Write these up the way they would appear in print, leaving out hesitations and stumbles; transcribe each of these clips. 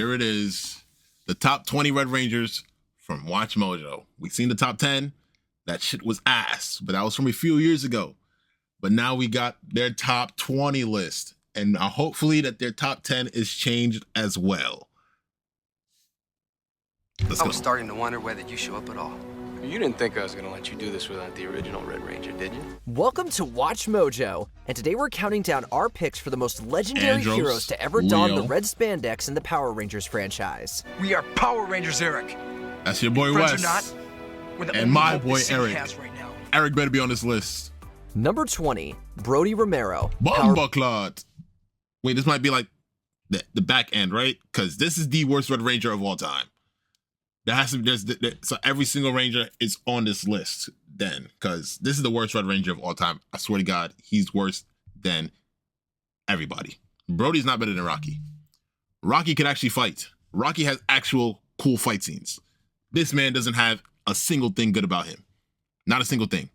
Here it is. The top 20 Red Rangers from Watch Mojo. We seen the top 10. That shit was ass, but that was from a few years ago. But now we got their top 20 list. And hopefully that their top 10 is changed as well. I was starting to wonder whether you show up at all. You didn't think I was gonna let you do this without the original Red Ranger, did you? Welcome to Watch Mojo, and today we're counting down our picks for the most legendary Andros, heroes to ever don the Leo. red spandex in the Power Rangers franchise. We are Power Rangers, Eric. That's your boy Friends Wes. or not, we're the And only my hope boy this city Eric. has right now. Eric better be on this list. Number 20, Brody Romero. Bombaclot. Wait, this might be like the back end, right? Because this is the worst Red Ranger of all time. There has to be, so every single Ranger is on this list then, because this is the worst Red Ranger of all time. I swear to God, he's worse than everybody. Brody's not better than Rocky. Rocky can actually fight. Rocky has actual cool fight scenes. This man doesn't have a single thing good about him. Not a single thing.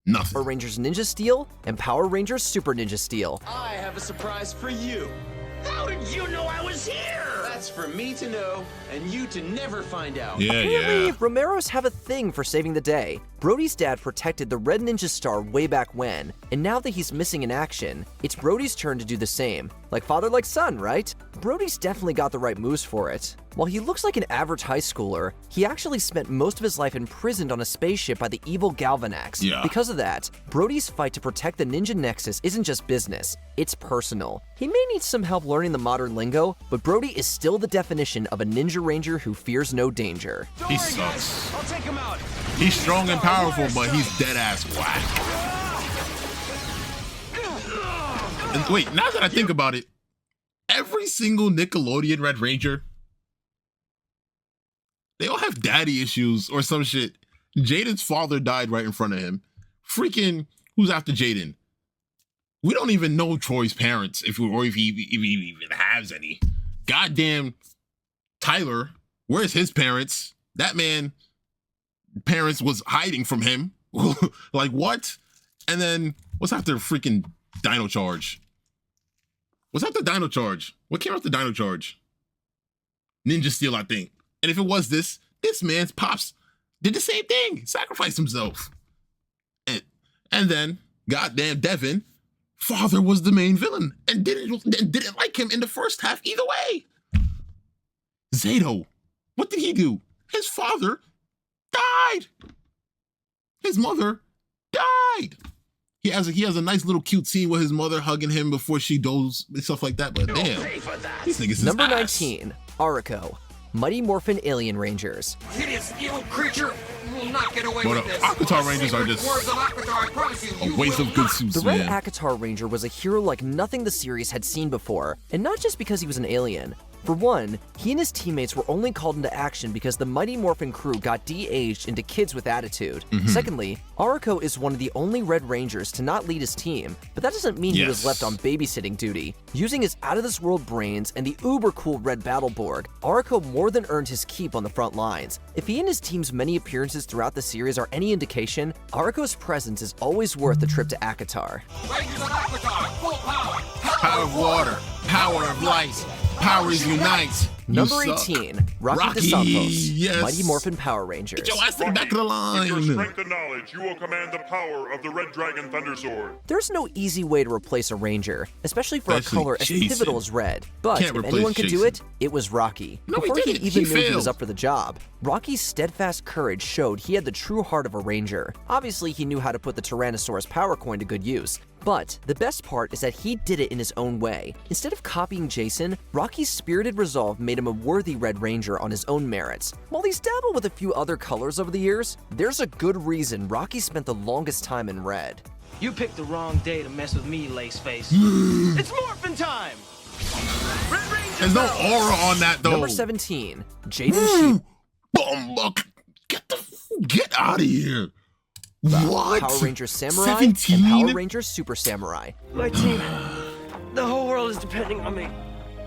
Nothing. Power Rangers Ninja Steel and Power Rangers Super Ninja Steel. I have a surprise for you. How did you know I was here? That's for me to know and you to never find out. Apparently, Romeros have a thing for saving the day. Brody's dad protected the Red Ninja Star way back when, and now that he's missing in action, it's Brody's turn to do the same. Like father, like son, right? Brody's definitely got the right moves for it. While he looks like an average high schooler, he actually spent most of his life imprisoned on a spaceship by the evil Galvanax. Yeah. Because of that, Brody's fight to protect the Ninja Nexus isn't just business, it's personal. He may need some help learning the modern lingo, but Brody is still the definition of a Ninja Ranger who fears no danger. He sucks. I'll take him out. He's strong and powerful, but he's dead ass whack. And wait, now that I think about it, every single Nickelodeon Red Ranger, they all have daddy issues or some shit. Jaden's father died right in front of him. Freaking, who's after Jaden? We don't even know Troy's parents, if he even has any. Goddamn Tyler, where's his parents? That man, parents was hiding from him. Like what? And then what's after freaking Dino Charge? What's after Dino Charge? What came after Dino Charge? Ninja Steel, I think. And if it was this man's pops did the same thing, sacrificed himself. And then, goddamn Devin, father was the main villain and didn't like him in the first half either way. Zato, what did he do? His father died. His mother died. He has a nice little cute scene with his mother hugging him before she does and stuff like that, but damn, these niggas is Number ass. 19, Arako. Mighty Morphin Alien Rangers. Hideous evil creature will not get away But with this. Akatar Rangers are just Words of Akatar, I promise you, a waste of good suits, The Red man. Akatar Ranger was a hero like nothing the series had seen before, and not just because he was an alien. For one, he and his teammates were only called into action because the Mighty Morphin crew got de-aged into kids with attitude. Secondly, Arako is one of the only Red Rangers to not lead his team, but that doesn't mean he was left on babysitting duty. Using his out-of-this-world brains and the uber-cool Red Battleborg, Arako more than earned his keep on the front lines. If he and his team's many appearances throughout the series are any indication, Arako's presence is always worth the trip to Akatar. Rangers of Akatar, full power. Power of water, power of light, powers unite. Number 18, Rocky DeSantos, yes. Mighty Morphin Power Rangers. Get your ass to the back of the With your line. strength and knowledge, you will command the power of the Red Dragon Thunder Sword. There's no easy way to replace a Ranger, especially for Especially a color as Jason. pivotal as red. But Can't if replace anyone could do Jason. it, it was Rocky. No, he Before he didn't. even He knew he was failed. up for the job, Rocky's steadfast courage showed he had the true heart of a Ranger. Obviously, he knew how to put the Tyrannosaurus power coin to good use. But the best part is that he did it in his own way. Instead of copying Jason, Rocky's spirited resolve made him a worthy Red Ranger on his own merits. While he's dabbled with a few other colors over the years, there's a good reason Rocky spent the longest time in red. You picked the wrong day to mess with me, Laceface. It's morphin' time! Red Ranger There's no power! aura on that though. Number 17, Jaden Sheep. Get out of here. What? Power Rangers Samurai 17? and Power Rangers Super Samurai. My team, the whole world is depending on me.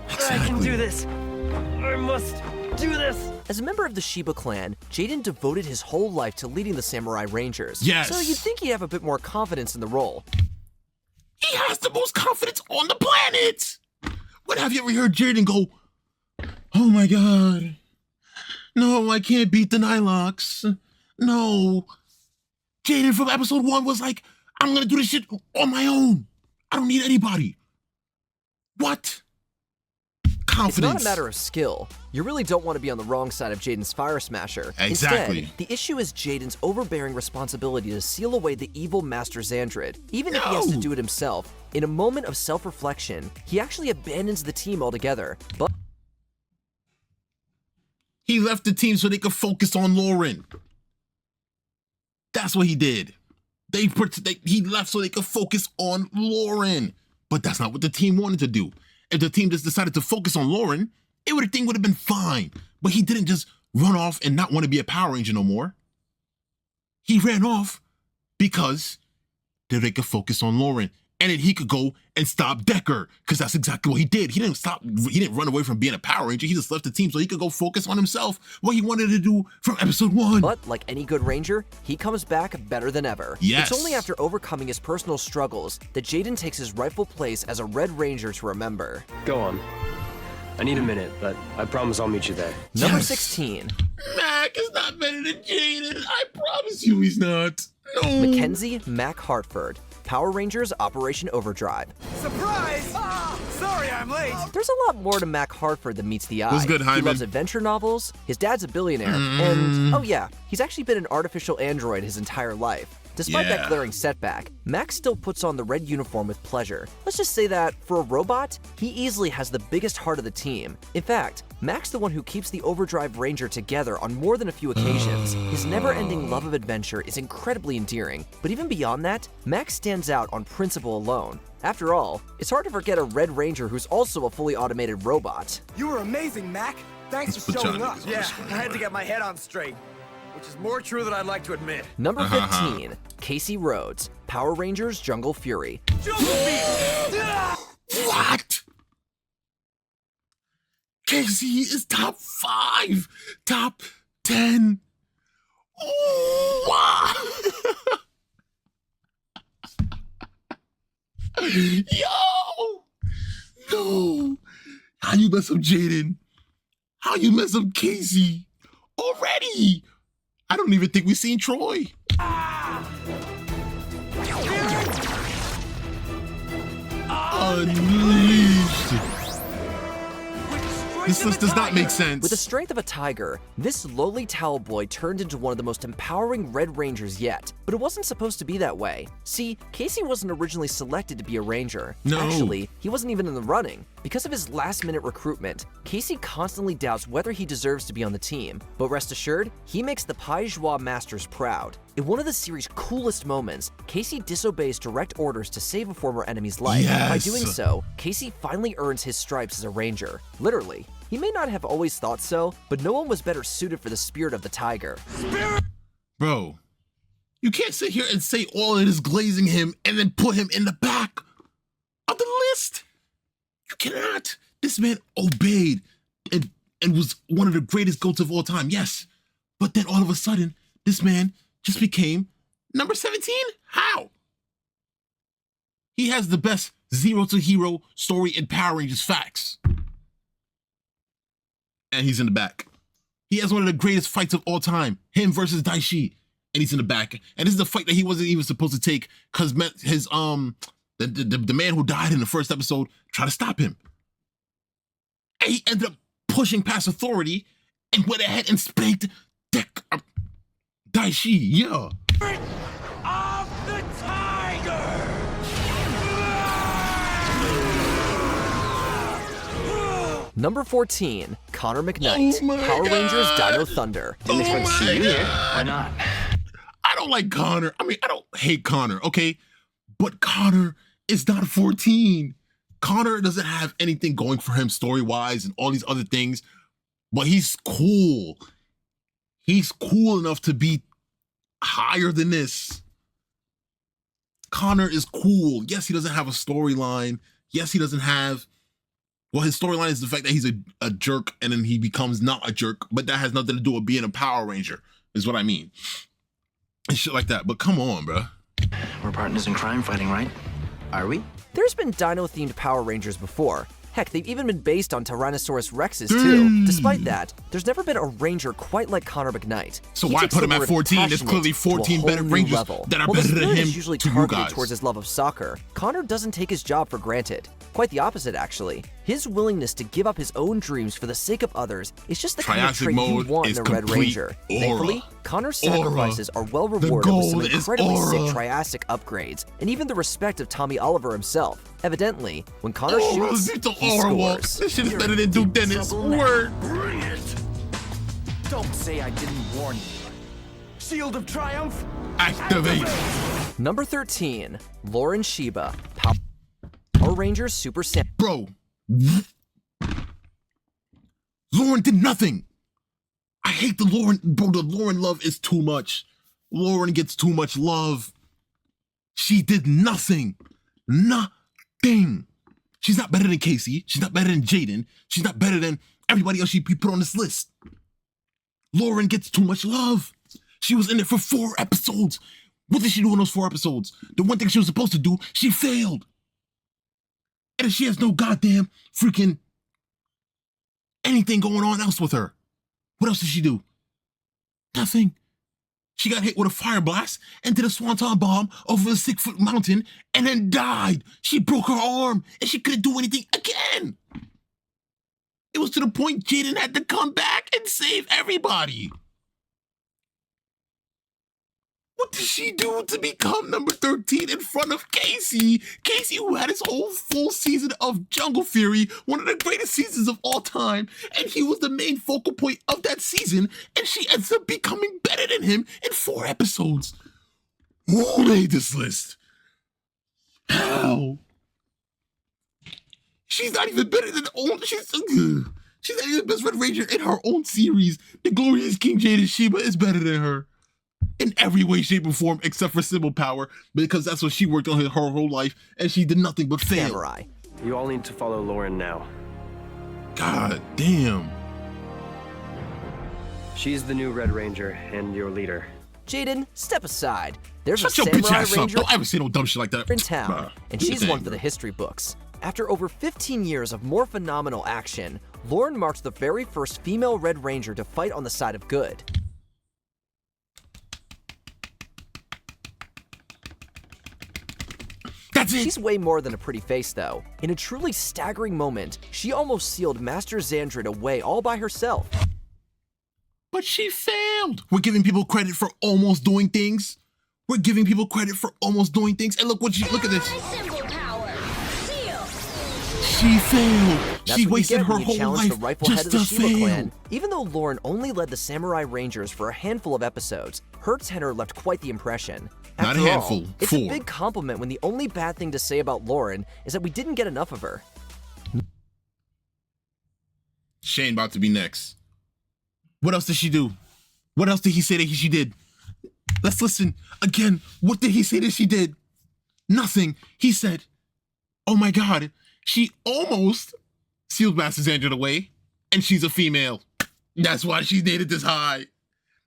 I can do this. I must do this. As a member of the Shiba clan, Jaden devoted his whole life to leading the Samurai Rangers. Yes. So you'd think he'd have a bit more confidence in the role. He has the most confidence on the planet. When have you ever heard Jaden go, Oh my god. No, I can't beat the Nylox. No. Jaden from episode 1 was like, I'm gonna do this shit on my own. I don't need anybody. What? Confidence. It's not a matter of skill. You really don't want to be on the wrong side of Jaden's fire smasher. Exactly. Instead, the issue is Jaden's overbearing responsibility to seal away the evil Master Xandrid, even if he has to do it himself. In a moment of self-reflection, he actually abandons the team altogether. But he left the team so they could focus on Lauren. That's what he did. He left so they could focus on Lauren. But that's not what the team wanted to do. If the team just decided to focus on Lauren, thing would have been fine. But he didn't just run off and not want to be a Power Ranger no more. He ran off because they could focus on Lauren. And then he could go and stop Decker, because that's exactly what he did. He didn't run away from being a Power Ranger. He just left the team so he could go focus on himself, what he wanted to do from episode 1. But like any good Ranger, he comes back better than ever. Yes. It's only after overcoming his personal struggles that Jaden takes his rightful place as a Red Ranger to remember. Go on. I need a minute, but I promise I'll meet you there. Number 16. Mac is not better than Jaden. I promise you he's not. No. Mackenzie Mac Hartford. Power Rangers Operation Overdrive. Surprise! Sorry I'm late. There's a lot more to Mac Hartford than meets the eye. What's good, Hyman? He loves adventure novels, his dad's a billionaire, and, oh yeah, he's actually been an artificial android his entire life. Despite that glaring setback, Max still puts on the red uniform with pleasure. Let's just say that, for a robot, he easily has the biggest heart of the team. In fact, Max the one who keeps the Overdrive Ranger together on more than a few occasions. His never-ending love of adventure is incredibly endearing, but even beyond that, Max stands out on principle alone. After all, it's hard to forget a Red Ranger who's also a fully automated robot. You were amazing, Mac. Thanks for showing up. Yeah, I had to get my head on straight, which is more true than I'd like to admit. Number 15, Casey Rhodes, Power Rangers Jungle Fury. What? Casey is top 5, top 10. Wow. Yo! No! How you mess up Jaden? How you mess up Casey? Already? I don't even think we've seen Troy. Unleashed. This list does not make sense. With the strength of a tiger, this lowly towel boy turned into one of the most empowering Red Rangers yet. But it wasn't supposed to be that way. See, Casey wasn't originally selected to be a Ranger. No. Actually, he wasn't even in the running. Because of his last-minute recruitment, Casey constantly doubts whether he deserves to be on the team. But rest assured, he makes the Pai Joie Masters proud. In one of the series' coolest moments, Casey disobeys direct orders to save a former enemy's life. Yes. By doing so, Casey finally earns his stripes as a Ranger. Literally. He may not have always thought so, but no one was better suited for the spirit of the tiger. Bro, you can't sit here and say all it is glazing him and then put him in the back of the list. You cannot. This man obeyed and was one of the greatest GOATs of all time, yes. But then all of a sudden, this man just became number 17? How? He has the best zero to hero story in Power Rangers facts. And he's in the back. He has one of the greatest fights of all time, him versus Daishi, and he's in the back. And this is the fight that he wasn't even supposed to take because his the man who died in the first episode tried to stop him. And he ended up pushing past authority and went ahead and spanked Daishi. Yeah. Of the tiger! Number 14, Connor McKnight, Power Rangers Dino Thunder. Oh my God. Why not? I don't like Connor. I mean, I don't hate Connor, okay? But Connor is not 14. Connor doesn't have anything going for him story-wise and all these other things, but he's cool. He's cool enough to be higher than this. Connor is cool. Yes, he doesn't have a storyline. Yes, he doesn't have... Well, his storyline is the fact that he's a jerk and then he becomes not a jerk, but that has nothing to do with being a Power Ranger, is what I mean. And shit like that. But come on, bro. We're partners in crime fighting, right? Are we? There's been dino-themed Power Rangers before. Heck, they've even been based on Tyrannosaurus Rexes too. Despite that, there's never been a ranger quite like Connor McKnight. So He why takes put the him at word 14? There's clearly passionate to a 14 whole better new rangers level. that are While the better than spirit him is usually to you targeted guys. towards his love of soccer, Connor doesn't take his job for granted. Quite the opposite, actually. His willingness to give up his own dreams for the sake of others is just the kind of Triassic trait you mode want is in a Red complete Ranger. aura. Thankfully, Connor's sacrifices are well The rewarded with some gold is incredibly sick aura. Triassic upgrades, and even the respect of Tommy Oliver himself. Evidently, when Connor Aura, shoots, beat the he aura walk. scores. This shit is You're better than in Duke deep Dennis. trouble now. Word. Bring it! Don't say I didn't warn you. Shield of Triumph. Activate. Number 13, Lauren Sheba, Power Rangers Super Sam. Bro. Lauren did nothing. I hate the Lauren. Bro, the Lauren love is too much. Lauren gets too much love. She did nothing. Nothing. She's not better than Casey. She's not better than Jaden. She's not better than everybody else she put on this list. Lauren gets too much love. She was in it for 4 episodes. What did she do in those 4 episodes? The one thing she was supposed to do, she failed. And she has no goddamn freaking anything going on else with her. What else did she do? Nothing. She got hit with a fire blast and did a swanton bomb over a 6-foot mountain and then died. She broke her arm and she couldn't do anything again. It was to the point Jaden had to come back and save everybody. What did she do to become number 13 in front of Casey? Casey, who had his whole full season of Jungle Fury, one of the greatest seasons of all time, and he was the main focal point of that season, and she ends up becoming better than him in 4 episodes. Who made this list? How? She's not even better than she's not even the best Red Ranger in her own series. The glorious King Jaden Sheba is better than her. In every way, shape, or form, except for symbol power, because that's what she worked on her whole life, and she did nothing but fail. Samurai. You all need to follow Lauren now. God damn. She's the new Red Ranger and your leader. Jaden, step aside. There's Shut a your bitch Samurai ass up. Ranger Don't ever say no dumb shit like that. in town, Nah, and do your she's thing, one for bro. the history books. After over 15 years of more phenomenal action, Lauren marked the very first female Red Ranger to fight on the side of good. That's it. She's way more than a pretty face, though. In a truly staggering moment, she almost sealed Master Xandrid away all by herself. But she failed. We're giving people credit for almost doing things. We're giving people credit for almost doing things. And look at this. She failed. That's She what wasted you get her when you whole challenge life the rightful head just of the to Sheba fail. clan. Even though Lauren only led the Samurai Rangers for a handful of episodes, her tenor left quite the impression. Not a After handful, all, it's 4. a big compliment when the only bad thing to say about Lauren is that we didn't get enough of her. Shane about to be next. What else did she do? What else did he say that she did? Let's listen again. What did he say that she did? Nothing. He said, oh my God, she almost sealed Master Xandrid away, and she's a female. That's why she dated this high.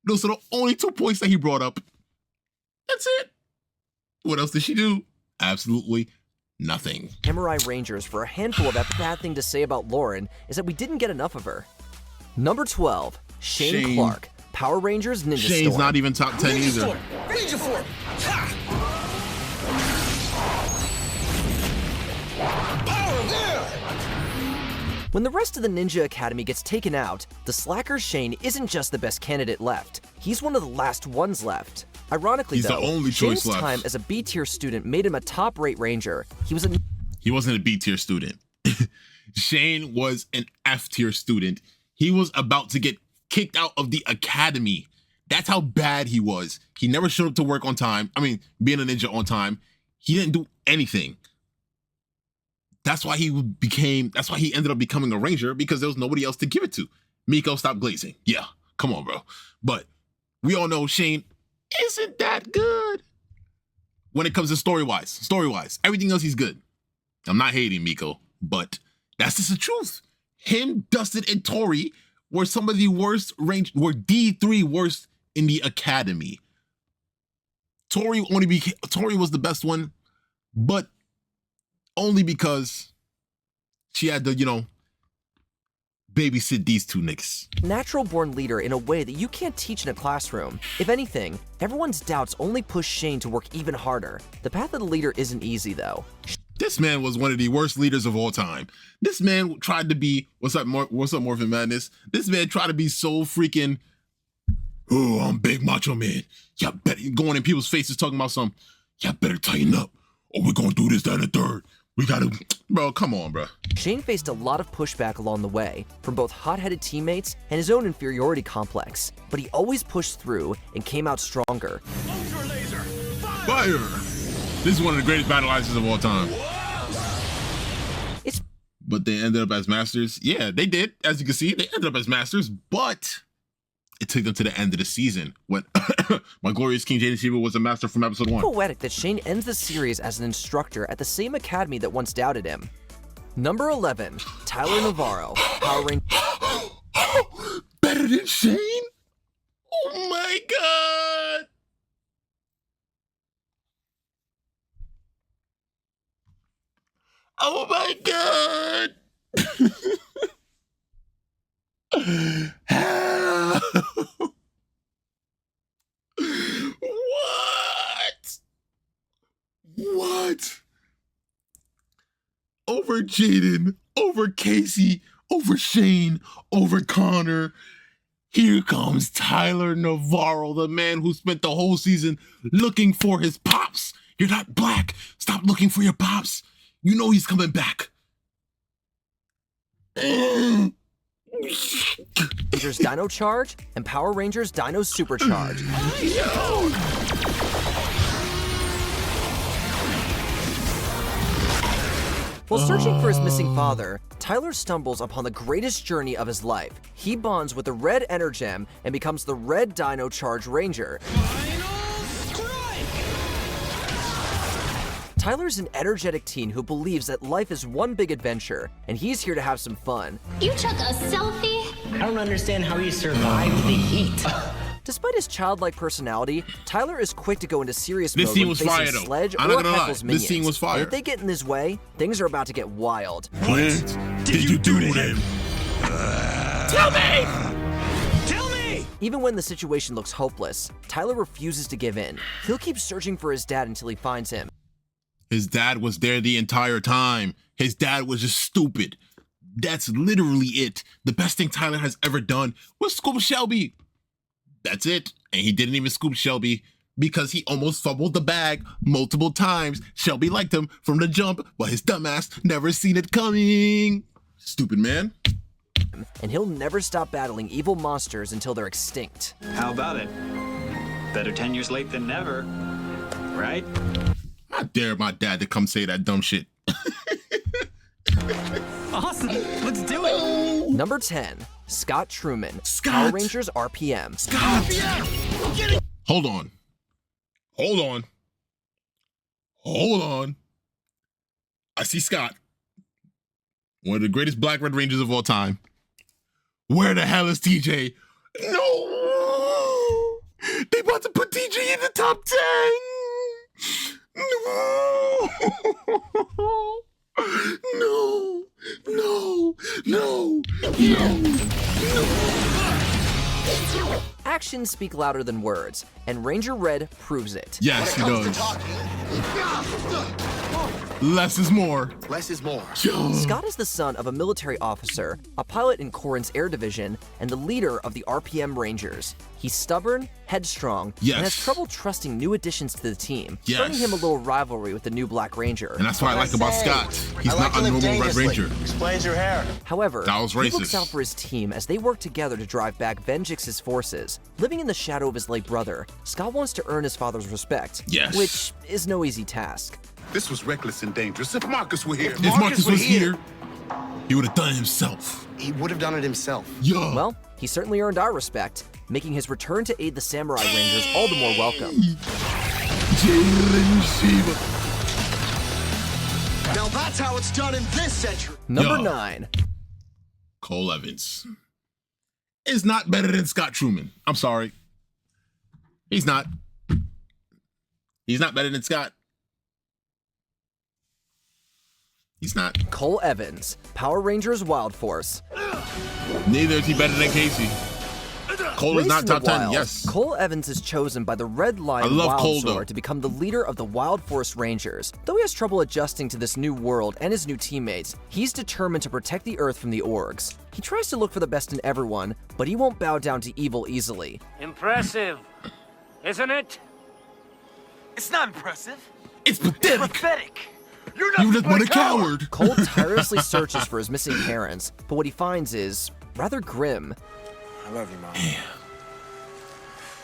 Those are the only 2 points that he brought up. That's it. What else did she do? Absolutely nothing. Samurai Rangers for a handful of bad thing to say about Lauren is that we didn't get enough of her. Number 12, Shane Clark, Power Rangers Ninja Shane's Storm. not even top 10 either. Ninja form! Power there! When the rest of the Ninja Academy gets taken out, the slacker Shane isn't just the best candidate left. He's one of the last ones left. Ironically, He's the though, only Shane's choice left. time as a B-tier student made him a top-rate Ranger. He wasn't a B-tier student. Shane was an F-tier student. He was about to get kicked out of the academy. That's how bad he was. He never showed up to work on time. I mean, being a ninja on time. He didn't do anything. That's why he ended up becoming a ranger, because there was nobody else to give it to. Miko, stop glazing. Yeah, come on, bro. But we all know Shane isn't that good when it comes to story-wise. Everything else he's good. I'm not hating Miko, but that's just the truth. Him, Dustin, and Tori were some of the worst were D3 worst in the academy. Tori was the best one, but only because she had to, babysit these two niggas. Natural-born leader in a way that you can't teach in a classroom. If anything, everyone's doubts only push Shane to work even harder. The path of the leader isn't easy, though. This man was one of the worst leaders of all time. This man tried to be, what's up, Morphin Madness? This man tried to be so freaking, oh, I'm big macho man. Y'all better, going in people's faces talking about y'all better tighten up, or we're gonna do this, that, and the third. We gotta, bro, come on, bro. Shane faced a lot of pushback along the way, from both hot-headed teammates and his own inferiority complex, but he always pushed through and came out stronger. Ultra laser, Fire! This is one of the greatest battleizers of all time. But they ended up as masters. Yeah, they did. As you can see, they ended up as masters, but it took them to the end of the season when my glorious King Jaden Shiva was a master from episode 1. Poetic that Shane ends the series as an instructor at the same academy that once doubted him. Number 11, Tyler Navarro, Power Rangers. Better than Shane? Oh my god! Oh my god! What? Over Jaden, over Casey, over Shane, over Connor. Here comes Tyler Navarro, the man who spent the whole season looking for his pops. You're not black. Stop looking for your pops. You know he's coming back. Rangers Dino Charge and Power Rangers Dino Supercharge. While searching for his missing father, Tyler stumbles upon the greatest journey of his life. He bonds with the Red Energem and becomes the Red Dino Charge Ranger. Tyler's an energetic teen who believes that life is one big adventure, and he's here to have some fun. You took a selfie? I don't understand how you survived the heat. Despite his childlike personality, Tyler is quick to go into serious This mode scene when was facing fire, though. Sledge I'm or not gonna lie. Heckle's minions. This scene was fire. And if they get in his way, things are about to get wild. What did you do to him? Tell me! Tell me! Even when the situation looks hopeless, Tyler refuses to give in. He'll keep searching for his dad until he finds him. His dad was there the entire time. His dad was just stupid. That's literally it. The best thing Tyler has ever done was scoop Shelby. That's it. And he didn't even scoop Shelby because he almost fumbled the bag multiple times. Shelby liked him from the jump, but his dumbass never seen it coming. Stupid man. And he'll never stop battling evil monsters until they're extinct. How about it? Better 10 years late than never, right? I dare my dad to come say that dumb shit. Awesome, let's do it. Number 10, Scott Truman, Scott. Power Rangers RPM. Scott! Hold on. Hold on. Hold on. I see Scott. One of the greatest Black Red Rangers of all time. Where the hell is TJ? No! They about to put TJ in the top 10! No! No! No! No! No! Actions speak louder than words, and Ranger Red proves it. Yes, he does. Less is more. Less is more. Yo. Scott is the son of a military officer, a pilot in Corin's Air Division, and the leader of the RPM Rangers. He's stubborn, headstrong, Yes. and has trouble trusting new additions to the team, Yes. starting him a little rivalry with the new Black Ranger. And that's what I like about Scott. He's not a normal Red Ranger. Explains your hair. However, That was he looks racist. out for his team as they work together to drive back Venjix's forces. Living in the shadow of his late brother, Scott wants to earn his father's respect, Yes. which is no easy task. This was reckless and dangerous. If Marcus were here. If Marcus was here, he would have done it himself. He would have done it himself. Yo. Well, he certainly earned our respect, making his return to aid the Samurai Rangers all the more welcome. Jaden Shiva. Now that's how it's done in this century. Number Yo. 9. Cole Evans is not better than Scott Truman. I'm sorry. He's not. He's not better than Scott. He's not. Cole Evans, Power Rangers Wild Force. Neither is he better than Casey. Cole is not top 10, yes. Cole Evans is chosen by the Red Lion Wild Sword to become the leader of the Wild Force Rangers. Though he has trouble adjusting to this new world and his new teammates, he's determined to protect the Earth from the Orgs. He tries to look for the best in everyone, but he won't bow down to evil easily. Impressive, isn't it? It's not impressive. It's pathetic. It's pathetic. You're not You just want a coward. Cole tirelessly searches for his missing parents, but what he finds is rather grim. I love you, Mom.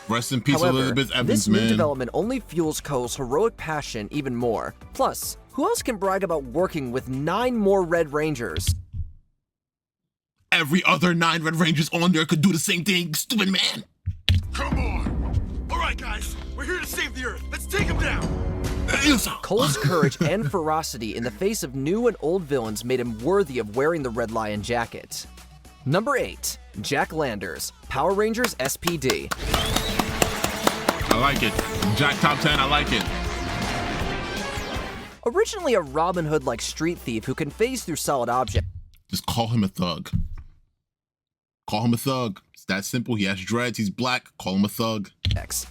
Rest in peace, However, Elizabeth Evans, this new man. development only fuels Cole's heroic passion even more. Plus, who else can brag about working with 9 more Red Rangers? Every other 9 Red Rangers on there could do the same thing, stupid man. Come on. All right, guys. We're here to save the Earth. Let's take him down. Cole's courage and ferocity in the face of new and old villains made him worthy of wearing the Red Lion jacket. Number 8, Jack Landers, Power Rangers SPD. I like it. Jack top 10, I like it. Originally a Robin Hood-like street thief who can phase through solid objects. Just call him a thug. Call him a thug. It's that simple. He has dreads, he's black, call him a thug.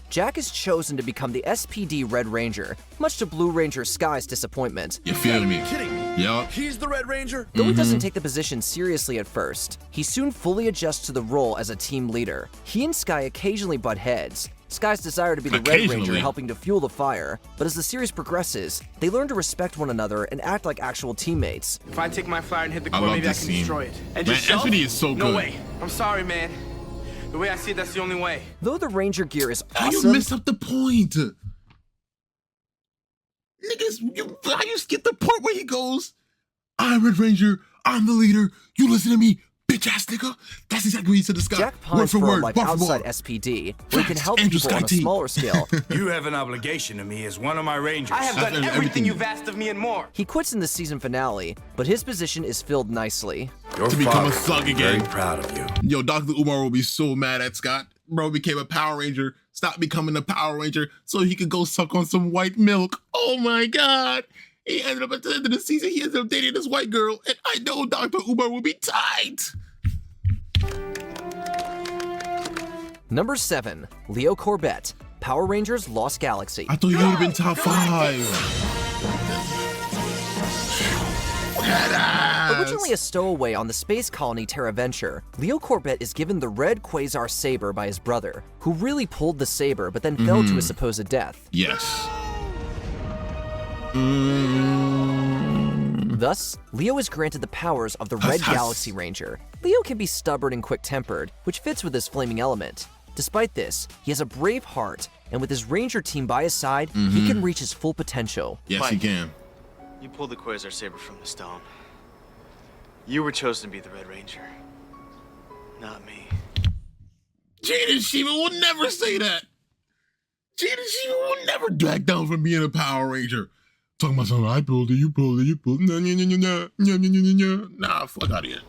Jack is chosen to become the SPD Red Ranger, much to Blue Ranger Sky's disappointment. You feel me? Kidding me? Yup. He's the Red Ranger? Though he doesn't take the position seriously at first, he soon fully adjusts to the role as a team leader. He and Sky occasionally butt heads. Sky's desire to be the Red Ranger helping to fuel the fire, but as the series progresses, they learn to respect one another and act like actual teammates. If I take my flyer and hit the core, maybe I can destroy it. And man, yourself? SPD is so good. No way. I'm sorry, man. The way I see it, that's the only way. Though the Ranger gear is How awesome, you miss up the point? Niggas, how you skip the part where he goes, I'm Red Ranger, I'm the leader, you listen to me, bitch ass nigga. That's exactly what he said to Scott. Jack pines for a life outside SPD, where he can help people on a smaller scale. You have an obligation to me as one of my Rangers. I have done everything you've asked of me and more. He quits in the season finale, but his position is filled nicely. Your to become a thug again. Very proud of you. Yo, Dr. Umar will be so mad at Scott. Bro became a Power Ranger, stopped becoming a Power Ranger so he could go suck on some white milk. Oh my God. He ended up at the end of the season, he ended up dating this white girl, and I know Dr. Umar will be tight. Number 7, Leo Corbett, Power Rangers Lost Galaxy. I thought you would have been top 5. Originally a stowaway on the space colony Terra Venture, Leo Corbett is given the red Quasar saber by his brother, who really pulled the saber but then fell to his supposed death. Yes. Thus, Leo is granted the powers of the Red Galaxy Ranger. Leo can be stubborn and quick-tempered, which fits with his flaming element. Despite this, he has a brave heart, and with his Ranger team by his side, he can reach his full potential. Yes, Mike, he can. You pulled the Quasar saber from the stone. You were chosen to be the Red Ranger, not me. Jade and Shiva will never say that. Jade and Shiva will never back down from being a Power Ranger. Talking about something, I pulled it, you pulled it, you pulled it. Nah, fuck out of here.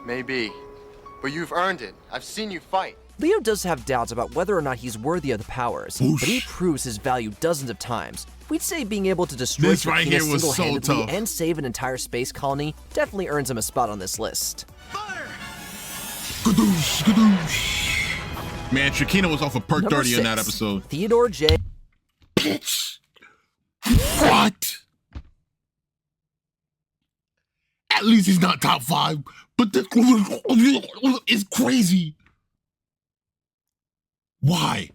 Maybe, but you've earned it. I've seen you fight. Leo does have doubts about whether or not he's worthy of the powers, but he proves his value dozens of times. We'd say being able to destroy this right here was so tough and save an entire space colony definitely earns him a spot on this list. Gadoosh, gadoosh. Man, Shakina was off a perk 30 in that episode. Theodore J. Bitch. What? At least he's not top 5, but this is crazy. Why?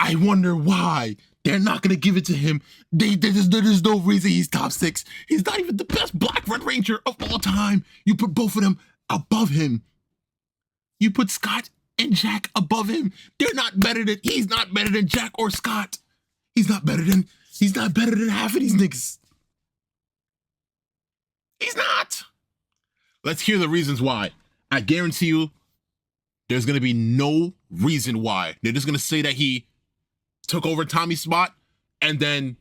I wonder why. They're not gonna give it to him. There's no reason he's top 6. He's not even the best Black Red Ranger of all time. You put both of them above him. You put Scott and Jack above him. They're not better than, he's not better than Jack or Scott. He's not better than half of these niggas. He's not. Let's hear the reasons why. I guarantee you, there's gonna be no reason why. They're just gonna say that he took over Tommy's spot and then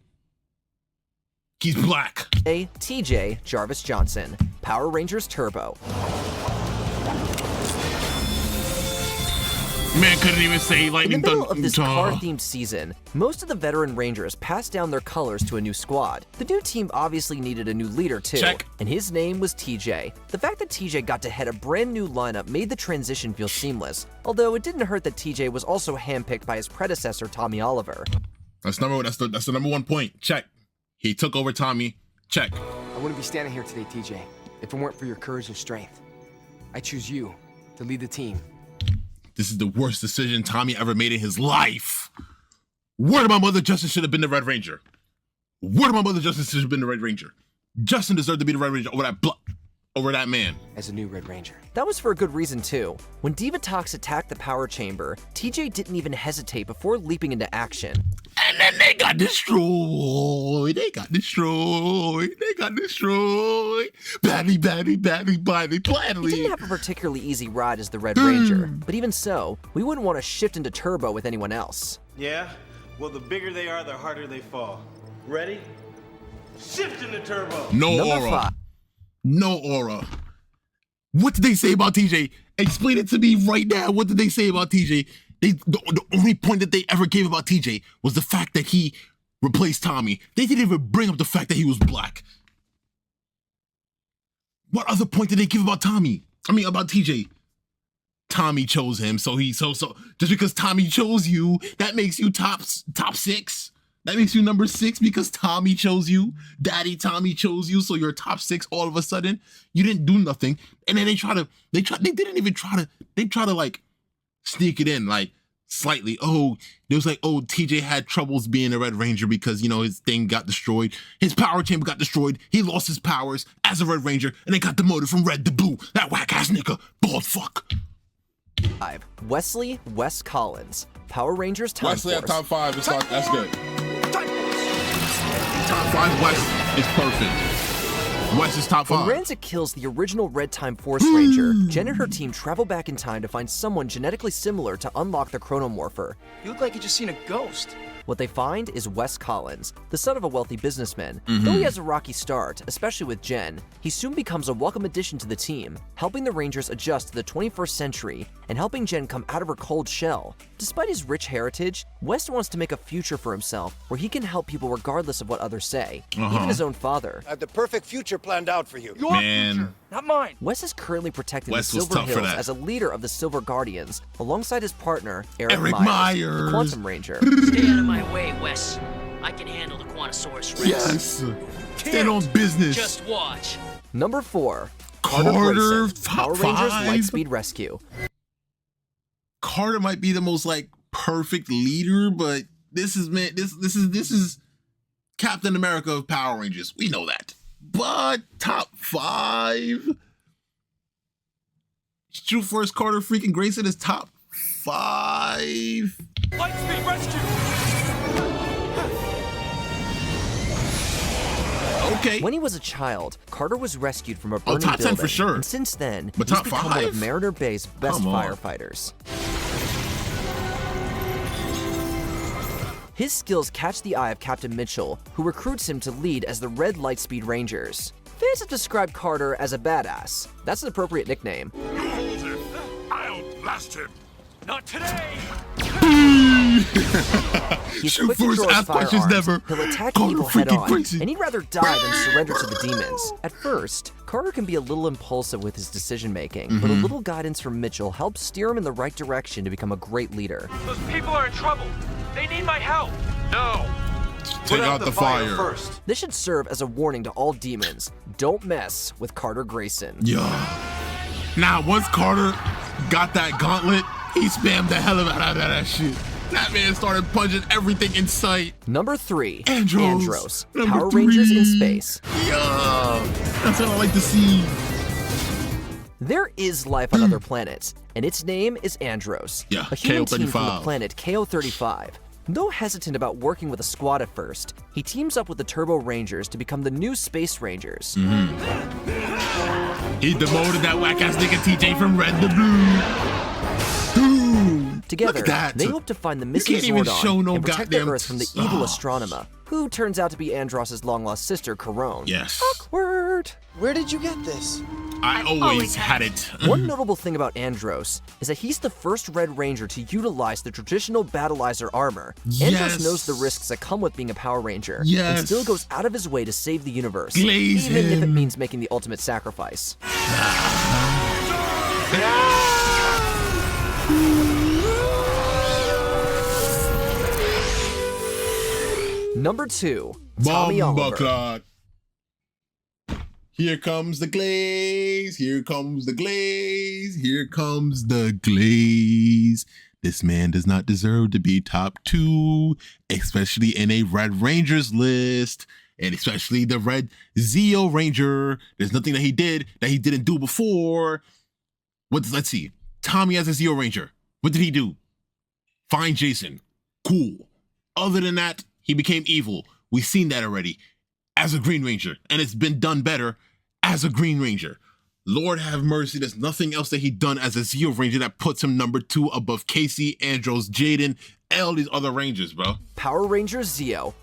he's black. TJ Jarvis Johnson, Power Rangers Turbo. Man couldn't even say In lightning the middle thunder. of this car-themed season, most of the veteran Rangers passed down their colors to a new squad. The new team obviously needed a new leader too, Check. and his name was TJ. The fact that TJ got to head a brand new lineup made the transition feel seamless, although it didn't hurt that TJ was also handpicked by his predecessor Tommy Oliver. That's the number one point. Check. He took over Tommy. Check. I wouldn't be standing here today, TJ, if it weren't for your courage and strength. I choose you to lead the team. This is the worst decision Tommy ever made in his life. Word of my mother, Justin should have been the Red Ranger. Word of my mother, Justin should have been the Red Ranger. Justin deserved to be the Red Ranger over that man. As a new Red Ranger. That was for a good reason too. When Divatox attacked the power chamber, TJ didn't even hesitate before leaping into action. And then they got destroyed. Badly. He didn't have a particularly easy ride as the Red Ranger, but even so, we wouldn't want to shift into turbo with anyone else. Yeah? Well, the bigger they are, the harder they fall. Ready? Shift into turbo! No Number aura. 5. No aura. What did they say about TJ? Explain it to me right now. What did they say about TJ? The only point that they ever gave about TJ was the fact that he replaced Tommy. They didn't even bring up the fact that he was black. What other point did they give about Tommy? I mean, about TJ. Tommy chose him, so just because Tommy chose you, that makes you top 6. That makes you number 6 because Tommy chose you. Daddy Tommy chose you, so you're top 6 all of a sudden. You didn't do nothing. And then they try to like sneak it in like slightly. Oh, there was like, oh, TJ had troubles being a Red Ranger because, you know, his thing got destroyed. His power chamber got destroyed. He lost his powers as a Red Ranger and they got demoted from red to blue. That whack ass nigga, bald fuck. 5. Wesley Wes Collins, Power Rangers Time Wesley Force. at top 5. That's good. Top 5 West is perfect. West is top 5. When Rancid kills the original Red Time Force Ranger, Jen and her team travel back in time to find someone genetically similar to unlock the Chronomorpher. You look like you just seen a ghost. What they find is Wes Collins, the son of a wealthy businessman. Though he has a rocky start, especially with Jen, he soon becomes a welcome addition to the team, helping the Rangers adjust to the 21st century and helping Jen come out of her cold shell. Despite his rich heritage, Wes wants to make a future for himself where he can help people regardless of what others say, even his own father. I have the perfect future planned out for you. Your future, not mine. Wes is currently protecting Wes the was Silver tough for Hills that. as a leader of the Silver Guardians, alongside his partner, Eric Myers, the Quantum Ranger. Stay out of my way, Wes. I can handle the Quantosaurus Rex. Yes. Stand on business. Just watch. Number 4. Carter, Grayson, top Power Rangers 5. Lightspeed Rescue. Carter might be the most like perfect leader, but this is Captain America of Power Rangers. We know that. But top 5. True Force Carter freaking Grayson is top 5. Lightspeed rescue! Okay. When he was a child, Carter was rescued from a burning top 10 building, for sure. and since then, But he's top become one of 5? Mariner Bay's best Come on. firefighters. His skills catch the eye of Captain Mitchell, who recruits him to lead as the Red Lightspeed Rangers. Fans have described Carter as a badass. That's an appropriate nickname. You hold him. I'll blast him. Not today! He's Shoot quick to first, throw his ask questions firearms. never. He'll attack Carter evil head freaking on, Grayson. and he'd rather die than surrender to the demons. At first, Carter can be a little impulsive with his decision-making, but a little guidance from Mitchell helps steer him in the right direction to become a great leader. Those people are in trouble. They need my help. No. Take out the fire. first. This should serve as a warning to all demons. Don't mess with Carter Grayson. Yeah. Now, once Carter got that gauntlet, he spammed the hell out of that shit. That man started punching everything in sight. Number 3. Andros. Number Power 3. Rangers in Space. Yeah. That's what I like to see. There is life on other planets, and its name is Andros. Yeah, a human team from the KO-35. planet KO-35. Though hesitant about working with a squad at first, he teams up with the Turbo Rangers to become the new Space Rangers. He demoted that whack-ass nigga TJ from red to blue. Dude, Together, look at that. they hope to find the missing can't even Zordon show no and protect the goddamn- Earth from the evil Astronema, who turns out to be Andros' long-lost sister, Corone. Yes. Awkward. Nerd? Where did you get this? I always had it. One notable thing about Andros is that he's the first Red Ranger to utilize the traditional Battleizer armor. Andros knows the risks that come with being a Power Ranger, and still goes out of his way to save the universe, even if it means making the ultimate sacrifice. Number 2, Tommy Oliver. Clock. Here comes the glaze. Here comes the glaze. Here comes the glaze. This man does not deserve to be top 2, especially in a Red Rangers list, and especially the Red Zeo Ranger. There's nothing that he did that he didn't do before. Let's see. Tommy as a Zeo Ranger. What did he do? Find Jason. Cool. Other than that, he became evil. We've seen that already as a Green Ranger, and it's been done better as a Green Ranger. Lord have mercy, there's nothing else that he done as a Zeo Ranger that puts him number 2 above Casey, Andros, Jaden, and all these other Rangers, bro. Power Rangers Zeo.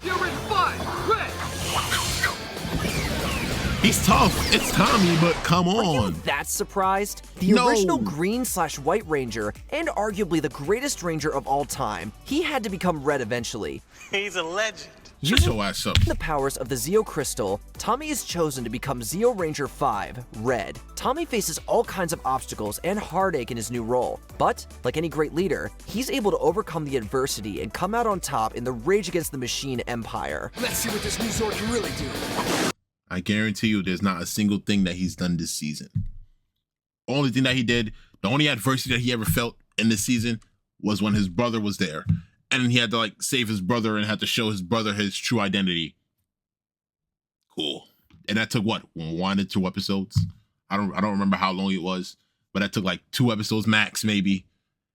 He's tough. It's Tommy, but come on. Are you that surprised? The original Green/White Ranger, and arguably the greatest Ranger of all time, he had to become Red eventually. He's a legend. Using the powers of the Zeo Crystal, Tommy is chosen to become Zeo Ranger 5, Red. Tommy faces all kinds of obstacles and heartache in his new role, but, like any great leader, he's able to overcome the adversity and come out on top in the Rage Against the Machine Empire. Let's see what this new Zord can really do. I guarantee you there's not a single thing that he's done this season. Only thing that he did, the only adversity that he ever felt in this season was when his brother was there. And he had to like save his brother and had to show his brother his true identity. Cool. And that took what, 1 to 2 episodes? I don't remember how long it was, but that took like 2 episodes max, maybe.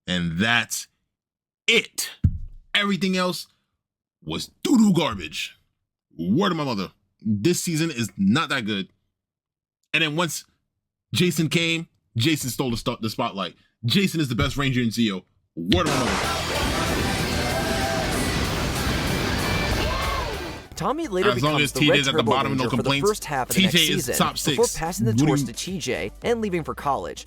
And that's it. Everything else was doo-doo garbage. Word of my mother. This season is not that good. And then once Jason came, Jason stole the spotlight. Jason is the best Ranger in Zeo. Word of my mother. Tommy later becomes the Red Turbo Ranger for the first half of the next season, before passing the torch to TJ and leaving for college.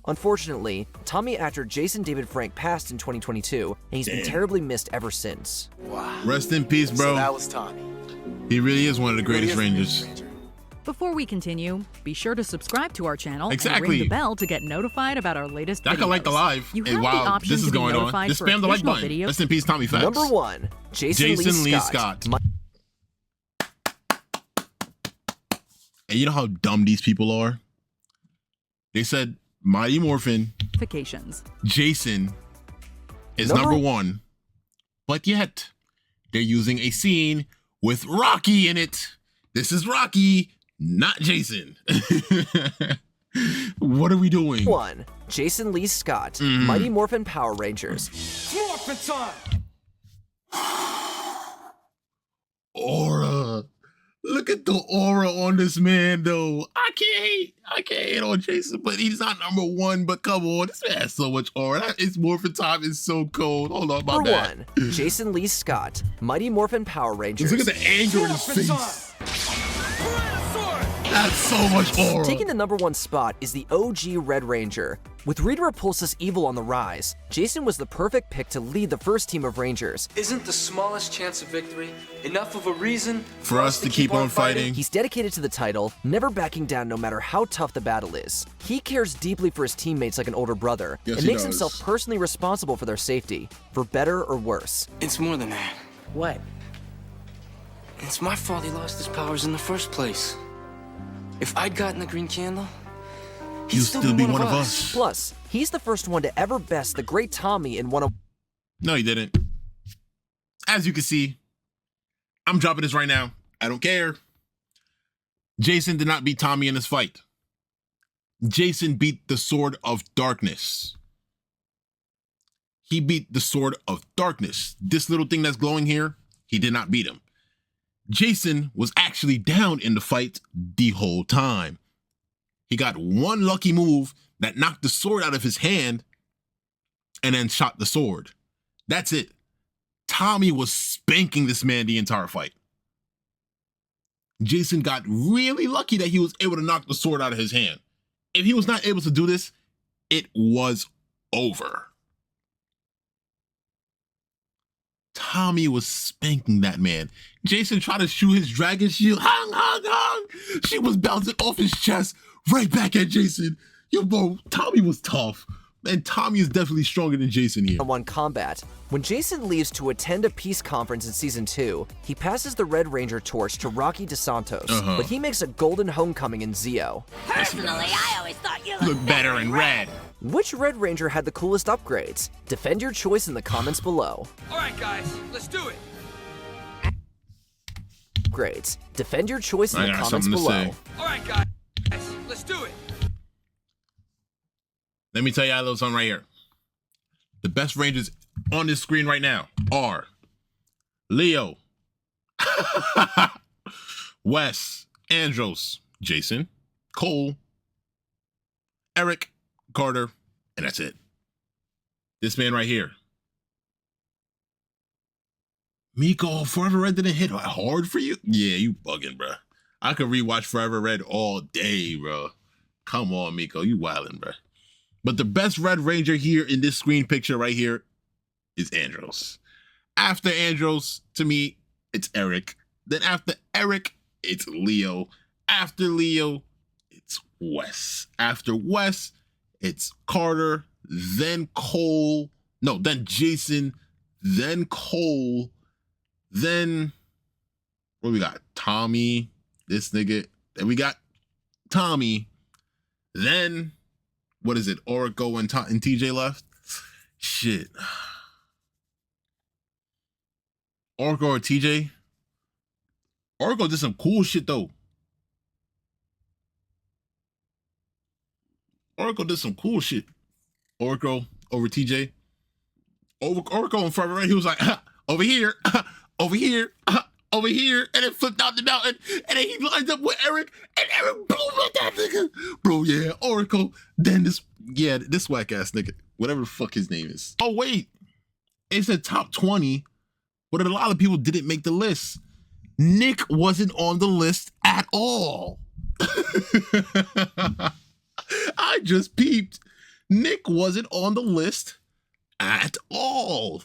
Unfortunately, Tommy actor Jason David Frank passed in 2022, and he's been terribly missed ever since. Wow. Rest in peace, bro. So that was Tommy. He really is one of the greatest Rangers. Before we continue, be sure to subscribe to our channel and Exactly. ring the bell to get notified about our latest videos. I can like the live. You Hey, have wow, the option this is to be going on. notified Just for spam the like additional button. videos. Rest in peace, Tommy Facts. Number 1, Jason Lee Scott. And you know how dumb these people are? They said Mighty Morphin Jason is number 1, but yet they're using a scene with Rocky in it. This is Rocky, not Jason. What are we doing? 1, Jason Lee Scott, Mighty Morphin Power Rangers. Morphin' time! Aura. Look at the aura on this man, though. I can't hate on Jason, but he's not number 1. But come on, this man has so much aura. His Morphin time is so cold. Hold on, my bad. 1, Jason Lee Scott, Mighty Morphin Power Rangers. Look at the anger in his face. That's so much aura. Taking the number 1 spot is the OG Red Ranger. With Rita Repulsa's evil on the rise, Jason was the perfect pick to lead the first team of Rangers. Isn't the smallest chance of victory enough of a reason for us to keep on fighting? He's dedicated to the title, never backing down no matter how tough the battle is. He cares deeply for his teammates like an older brother, and makes himself personally responsible for their safety, for better or worse. It's more than that. What? It's my fault he lost his powers in the first place. If I'd gotten the green candle, he'd still be one of us. Plus, he's the first one to ever best the great Tommy in one of... No, he didn't. As you can see, I'm dropping this right now. I don't care. Jason did not beat Tommy in this fight. Jason beat the Sword of Darkness. He beat the Sword of Darkness. This little thing that's glowing here, he did not beat him. Jason was actually down in the fight the whole time. He got one lucky move that knocked the sword out of his hand and then shot the sword. That's it. Tommy was spanking this man the entire fight. Jason got really lucky that he was able to knock the sword out of his hand. If he was not able to do this, it was over. Tommy was spanking that man. Jason tried to shoot his dragon shield. Hung. She was bouncing off his chest right back at Jason. Yo, bro, Tommy was tough. And Tommy is definitely stronger than Jason here. One combat. When Jason leaves to attend a peace conference in Season 2, he passes the Red Ranger torch to Rocky DeSantos, but he makes a golden homecoming in Zeo. Personally, I always thought you look better in red. Which Red Ranger had the coolest upgrades? Defend your choice in the comments below. All right, guys, let's do it. Upgrades. Defend your choice in the comments below. All right, guys, let's do it. Let me tell you a little something right here. The best Rangers on this screen right now are Leo, Wes, Andros, Jason, Cole, Eric, Carter, and that's it. This man right here. Miko, Forever Red didn't hit hard for you? Yeah, you bugging, bro. I could rewatch Forever Red all day, bro. Come on, Miko, you wildin', bro. But the best Red Ranger here in this screen picture right here is Andros. After Andros, to me, it's Eric. Then after Eric, it's Leo. After Leo, it's Wes. After Wes, it's Carter, then Cole. No, then Jason, then Cole, then what do we got? Tommy, this nigga. Then we got Tommy. Then what is it? Oracle and TJ left? Shit. Oracle or TJ? Oracle did some cool shit though. Oracle did some cool shit. Oracle over TJ. Oracle in Forever Red, he was like, over here, over here, over here, and then flipped down the mountain, and then he lined up with Eric, and Eric blew with that nigga. Bro, yeah, Oracle, then this whack ass nigga, whatever the fuck his name is. Oh, wait, it's a top 20, but a lot of people didn't make the list. Nick wasn't on the list at all. I just peeped. Nick wasn't on the list at all.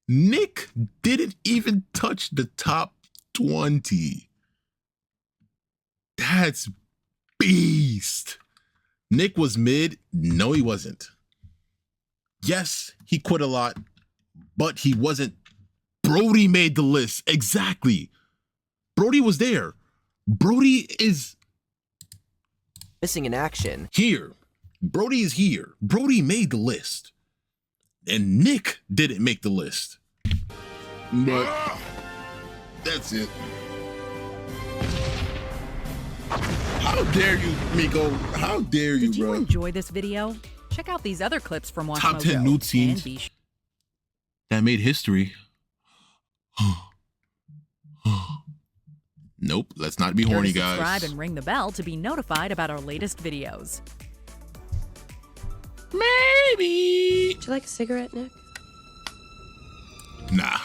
Nick didn't even touch the top 20. That's beast. Nick was mid. No, he wasn't. Yes, he quit a lot, but he wasn't. Brody made the list. Exactly. Brody was there. Brody is missing in action. Here. Brody is here. Brody made the list. And Nick didn't make the list. But that's it. How dare you, Miko? How dare you, bro? Did you enjoy this video? Check out these other clips from Watch Top 10 new teams that made history. Nope, let's not be horny, guys. Subscribe and ring the bell to be notified about our latest videos. Maybe. Would you like a cigarette, Nick? Nah.